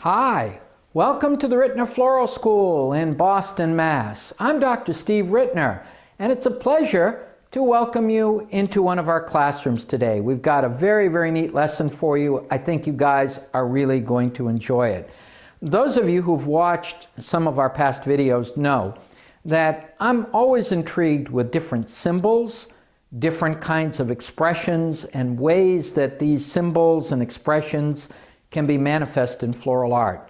Hi, welcome to the Rittner Floral School in Boston, Mass. I'm Dr. Steve Rittner, and it's a pleasure to welcome you into one of our classrooms today. We've got a very, very neat lesson for you. I think you guys are really going to enjoy it. Those of you who've watched some of our past videos know that I'm always intrigued with different symbols, different kinds of expressions, and ways that these symbols and expressions can be manifest in floral art.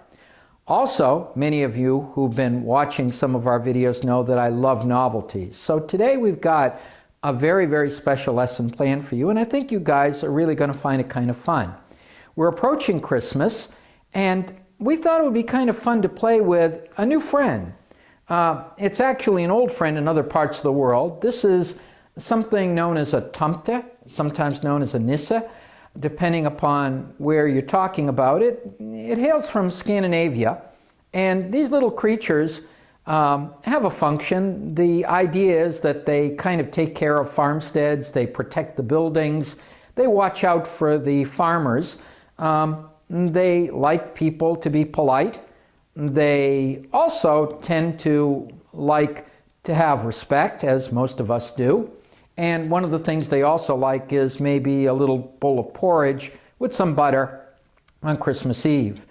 Also, many of you who've been watching some of our videos know that I love novelties. So today we've got a very, very special lesson planned for you, and I think you guys are really going to find it kind of fun. We're approaching Christmas, and we thought it would be kind of fun to play with a new friend. It's actually an old friend in other parts of the world. This is something known as a Tomte, sometimes known as a Nisse, depending upon where you're talking about it. It hails from Scandinavia, and these little creatures have a function. The idea is that they kind of take care of farmsteads, they protect the buildings, they watch out for the farmers. They like people to be polite. They also tend to like to have respect, as most of us do. And one of the things they also like is maybe a little bowl of porridge with some butter on Christmas Eve.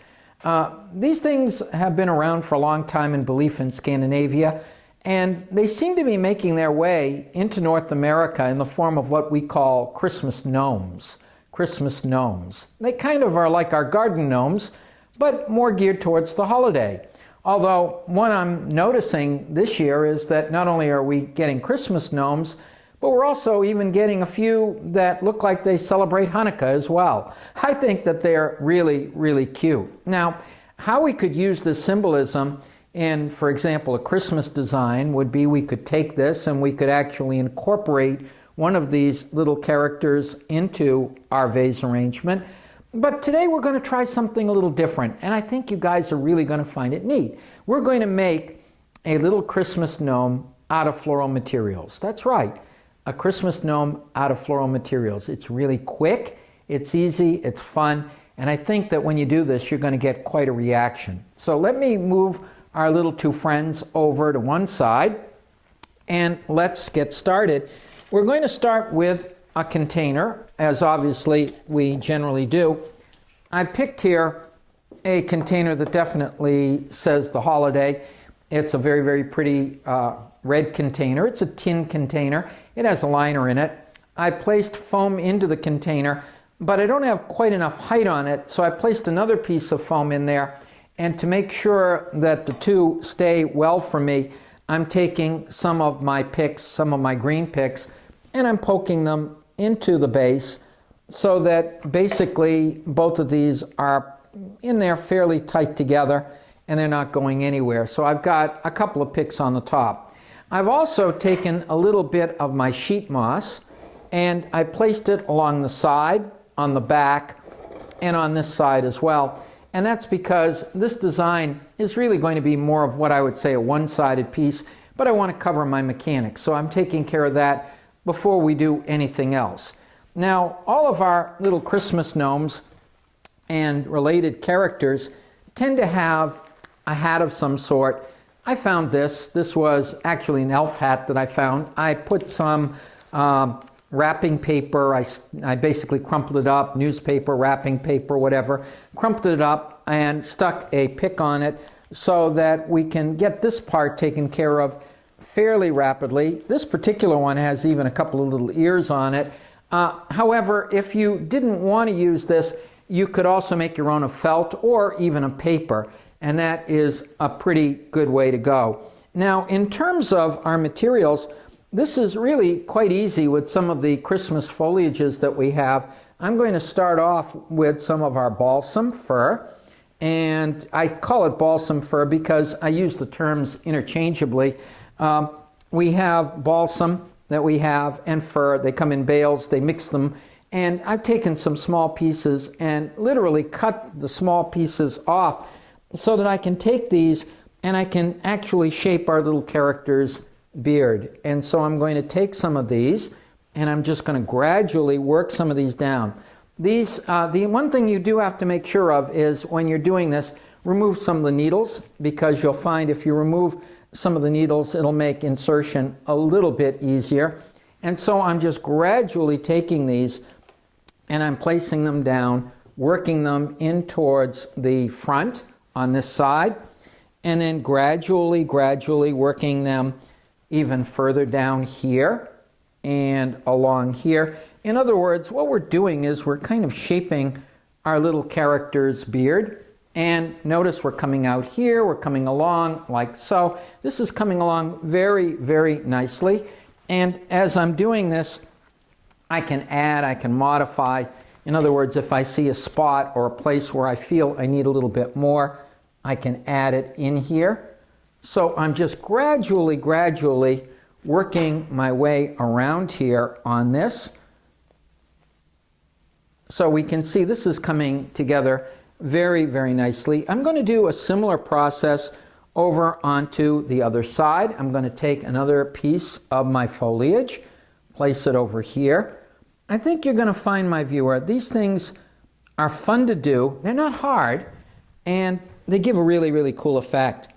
These things have been around for a long time in belief in Scandinavia, and they seem to be making their way into North America in the form of what we call Christmas gnomes. Christmas gnomes. They kind of are like our garden gnomes, but more geared towards the holiday. Although what I'm noticing this year is that not only are we getting Christmas gnomes, but we're also even getting a few that look like they celebrate Hanukkah as well. I think that they're really, really cute. Now, how we could use this symbolism in, for example, a Christmas design would be we could take this and we could actually incorporate one of these little characters into our vase arrangement. But today we're going to try something a little different, and I think you guys are really going to find it neat. We're going to make a little Christmas gnome out of floral materials. That's right. A Christmas gnome out of floral materials. It's really quick, it's easy, it's fun, and I think that when you do this, you're going to get quite a reaction. So let me move our little two friends over to one side, and let's get started. We're going to start with a container, as obviously we generally do. I picked here a container that definitely says the holiday. It's a very, very pretty red container. It's a tin container. It has a liner in it. I placed foam into the container, but I don't have quite enough height on it, so I placed another piece of foam in there. And to make sure that the two stay well for me, I'm taking some of my picks, some of my green picks, and I'm poking them into the base so that basically both of these are in there fairly tight together and they're not going anywhere. So I've got a couple of picks on the top. I've also taken a little bit of my sheet moss and I placed it along the side, on the back, and on this side as well. And that's because this design is really going to be more of what I would say a one-sided piece, but I want to cover my mechanics. So I'm taking care of that before we do anything else. Now, all of our little Christmas gnomes and related characters tend to have a hat of some sort. I found this. This was actually an elf hat that I found. I put some wrapping paper. I basically crumpled it up, newspaper, wrapping paper, whatever, crumpled it up and stuck a pick on it so that we can get this part taken care of fairly rapidly. This particular one has even a couple of little ears on it. However, if you didn't want to use this, you could also make your own of felt or even a paper, and that is a pretty good way to go. Now, in terms of our materials, this is really quite easy with some of the Christmas foliages that we have. I'm going to start off with some of our balsam fir, and I call it balsam fir because I use the terms interchangeably. We have balsam that we have and fir. They come in bales, they mix them, and I've taken some small pieces and literally cut the small pieces off so that I can take these and I can actually shape our little character's beard. And so I'm going to take some of these and I'm just going to gradually work some of these down. The one thing you do have to make sure of is when you're doing this, remove some of the needles, because you'll find if you remove some of the needles, it'll make insertion a little bit easier. And so I'm just gradually taking these and I'm placing them down, working them in towards the front on this side, and then gradually working them even further down here and along here. In other words, what we're doing is we're kind of shaping our little character's beard. And notice we're coming out here, we're coming along like so. This is coming along very, very nicely. And as I'm doing this, I can add, I can modify. In other words, if I see a spot or a place where I feel I need a little bit more, I can add it in here. So I'm just gradually working my way around here on this. So we can see this is coming together very, very nicely. I'm going to do a similar process over onto the other side. I'm going to take another piece of my foliage, place it over here. I think you're going to find, my viewer, these things are fun to do. They're not hard, and they give a really, really cool effect.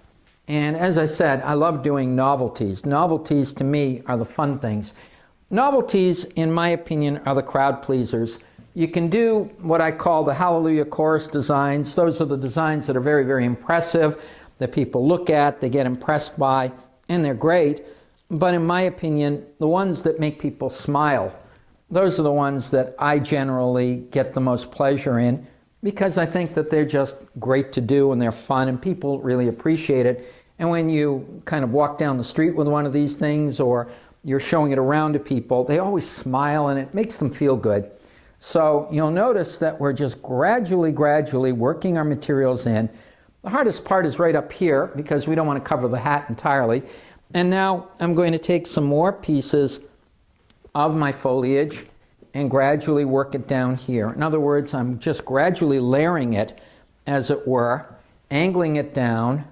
And as I said, I love doing novelties. Novelties to me are the fun things. Novelties, in my opinion, are the crowd pleasers. You can do what I call the Hallelujah Chorus designs. Those are the designs that are very, very impressive, that people look at, they get impressed by, and they're great. But in my opinion, the ones that make people smile, those are the ones that I generally get the most pleasure in, because I think that they're just great to do and they're fun and people really appreciate it. And when you kind of walk down the street with one of these things or you're showing it around to people, they always smile and it makes them feel good. So you'll notice that we're just gradually working our materials in. The hardest part is right up here because we don't want to cover the hat entirely. And now I'm going to take some more pieces of my foliage and gradually work it down here. In other words, I'm just gradually layering it, as it were, angling it down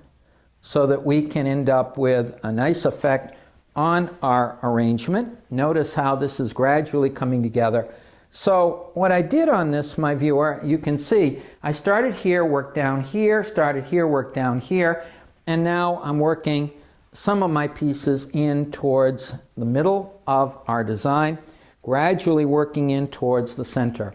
so that we can end up with a nice effect on our arrangement. Notice how this is gradually coming together. So what I did on this, my viewer, you can see I started here, worked down here, started here, worked down here, and now I'm working some of my pieces in towards the middle of our design, gradually working in towards the center.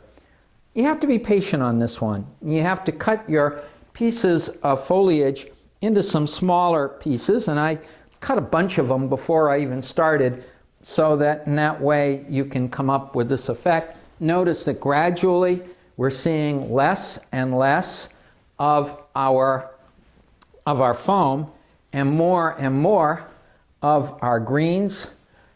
You have to be patient on this one. You have to cut your pieces of foliage into some smaller pieces, and I cut a bunch of them before I even started, so that in that way you can come up with this effect. Notice that gradually we're seeing less and less of our foam and more of our greens,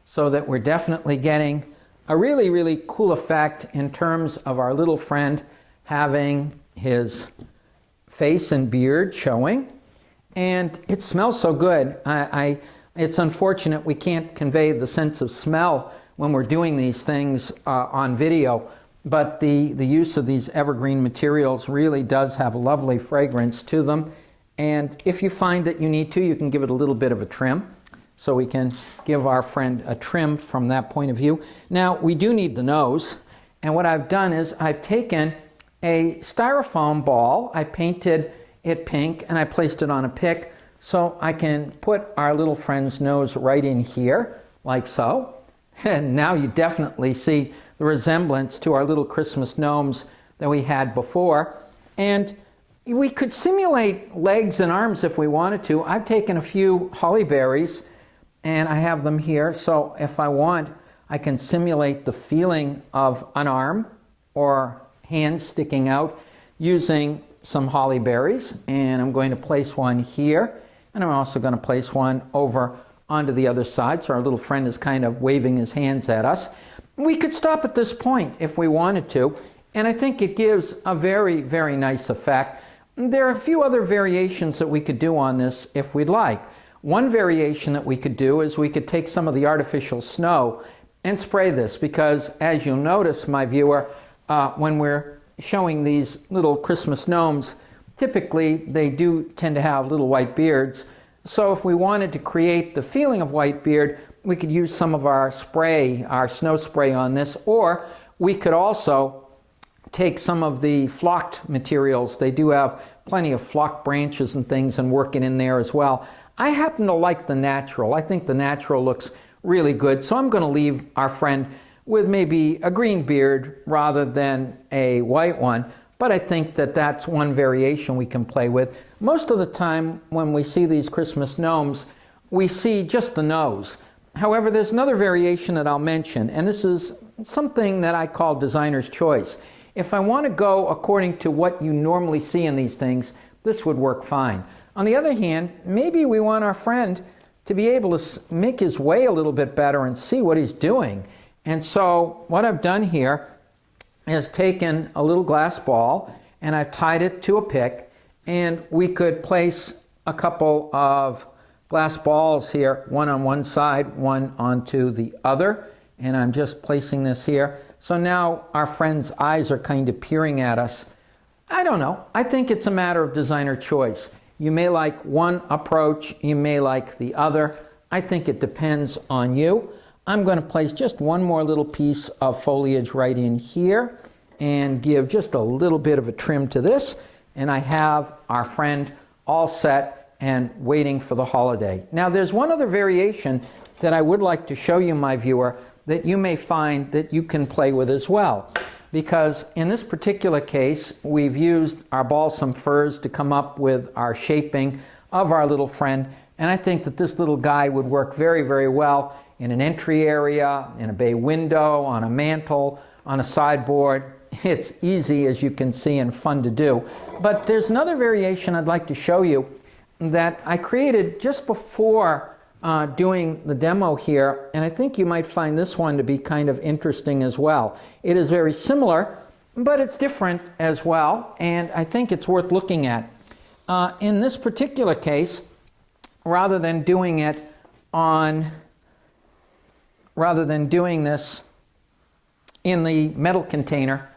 so that we're definitely getting a really, really cool effect in terms of our little friend having his face and beard showing. And it smells so good. It's unfortunate we can't convey the sense of smell when we're doing these things on video, but the use of these evergreen materials really does have a lovely fragrance to them. And if you find that you need to, you can give it a little bit of a trim. So we can give our friend a trim from that point of view. Now, we do need the nose. And what I've done is I've taken a styrofoam ball, I painted it pink, and I placed it on a pick so I can put our little friend's nose right in here, like so. And now you definitely see the resemblance to our little Christmas gnomes that we had before. And we could simulate legs and arms if we wanted to. I've taken a few holly berries and I have them here, so if I want, I can simulate the feeling of an arm or hands sticking out using some holly berries. And I'm going to place one here, and I'm also going to place one over onto the other side, so our little friend is kind of waving his hands at us. We could stop at this point if we wanted to, and I think it gives a very, very nice effect. There are a few other variations that we could do on this if we'd like. One variation that we could do is we could take some of the artificial snow and spray this, because as you'll notice, my viewer, when we're showing these little Christmas gnomes, typically they do tend to have little white beards. So if we wanted to create the feeling of white beard, we could use some of our spray, our snow spray on this, or we could also take some of the flocked materials. They do have plenty of flocked branches and things and working in there as well. I happen to like the natural. I think the natural looks really good, so I'm going to leave our friend with maybe a green beard rather than a white one, but I think that that's one variation we can play with. Most of the time when we see these Christmas gnomes, we see just the nose. However, there's another variation that I'll mention, and this is something that I call designer's choice. If I want to go according to what you normally see in these things, this would work fine. On the other hand, maybe we want our friend to be able to make his way a little bit better and see what he's doing. And so what I've done here is taken a little glass ball and I've tied it to a pick, and we could place a couple of glass balls here, one on one side, one onto the other, and I'm just placing this here. So now our friend's eyes are kind of peering at us. I don't know. I think it's a matter of designer choice. You may like one approach, you may like the other. I think it depends on you. I'm going to place just one more little piece of foliage right in here and give just a little bit of a trim to this, and I have our friend all set and waiting for the holiday. Now there's one other variation that I would like to show you, my viewer, that you may find that you can play with as well. Because in this particular case, we've used our balsam firs to come up with our shaping of our little friend, and I think that this little guy would work very, very well in an entry area, in a bay window, on a mantle, on a sideboard. It's easy, as you can see, and fun to do. But there's another variation I'd like to show you that I created just before doing the demo here, and I think you might find this one to be kind of interesting as well. It is very similar, but it's different as well, and I think it's worth looking at. In this particular case, rather than doing this in the metal container,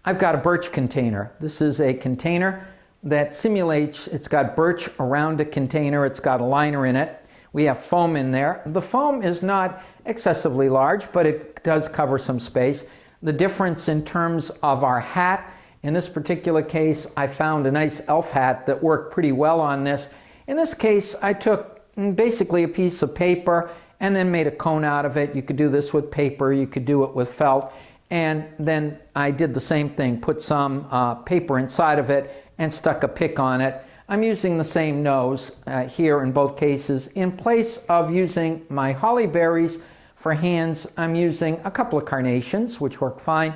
I've got a birch container. This is a container that simulates, it's got birch around a container, it's got a liner in it. We have foam in there. The foam is not excessively large, but it does cover some space. The difference in terms of our hat, in this particular case, I found a nice elf hat that worked pretty well on this. In this case, I took basically a piece of paper and then made a cone out of it. You could do this with paper, you could do it with felt, and then I did the same thing, put some paper inside of it and stuck a pick on it. I'm using the same nose here in both cases. In place of using my holly berries for hands, I'm using a couple of carnations, which work fine.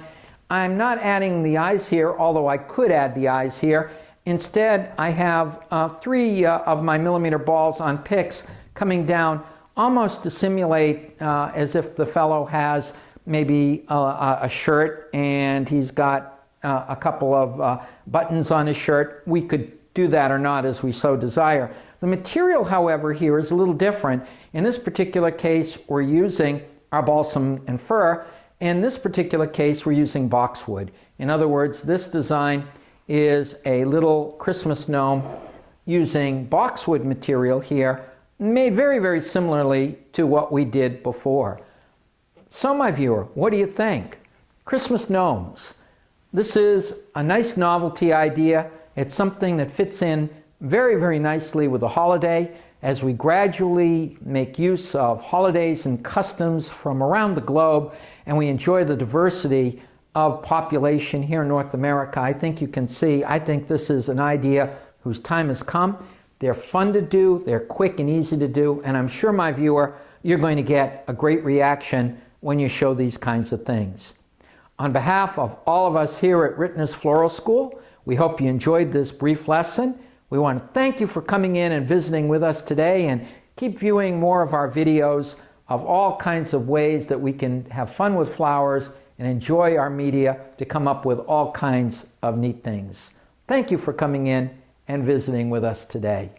I'm not adding the eyes here, although I could add the eyes here. Instead, I have 3 of my millimeter balls on picks coming down almost to simulate as if the fellow has maybe a shirt and he's got a couple of buttons on his shirt. We could do that or not as we so desire. The material, however, here is a little different. In this particular case, we're using our balsam and fir. In this particular case, we're using boxwood. In other words, this design is a little Christmas gnome using boxwood material here, made very, very similarly to what we did before. So, my viewer, what do you think? Christmas gnomes. This is a nice novelty idea. It's something that fits in very, very nicely with the holiday as we gradually make use of holidays and customs from around the globe, and we enjoy the diversity of population here in North America. I think you can see, I think this is an idea whose time has come. They're fun to do, they're quick and easy to do, and I'm sure, my viewer, you're going to get a great reaction when you show these kinds of things. On behalf of all of us here at Rittner's Floral School, we hope you enjoyed this brief lesson. We want to thank you for coming in and visiting with us today, and keep viewing more of our videos of all kinds of ways that we can have fun with flowers and enjoy our media to come up with all kinds of neat things. Thank you for coming in and visiting with us today.